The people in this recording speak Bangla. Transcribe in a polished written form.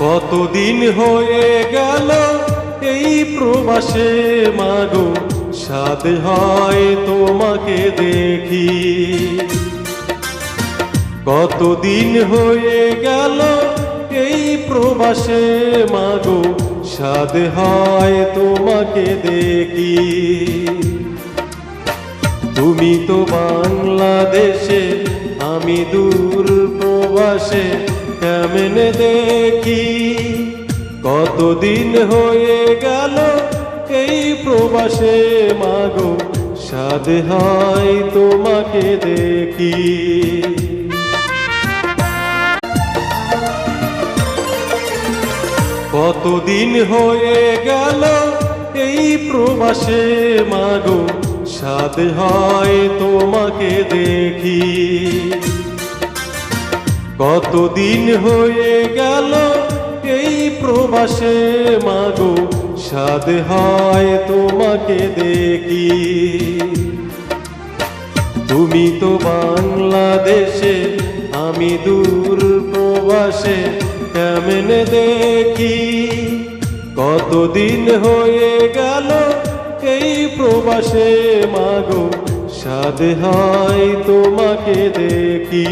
কতদিন হয়ে গেল এই প্রবাসে মাগো, সাধ হয় তোমাকে দেখি। কতদিন হয়ে গেল এই প্রবাসে মাগো, সাধ হয় তোমাকে দেখি। তুমি তো বাংলাদেশে, আমি দূর প্রবাসে, কেমনে দেখি। কতদিন হয়ে গেল এই প্রবাসে মাগো, সাধ হয় তোমাকে দেখি। কতদিন হয়ে গেল এই প্রবাসে মাগো, সাধ হয় তোমাকে দেখি। কতদিন হয়ে গেল এই প্রবাসে মাগো, সাধ হয় তোমাকে দেখি। তুমি তো বাংলাদেশে, আমি দূর প্রবাসে, কেমনে দেখি। কতদিন হয়ে গেল এই প্রবাসে মাগো, সাধ হয় তোমাকে দেখি।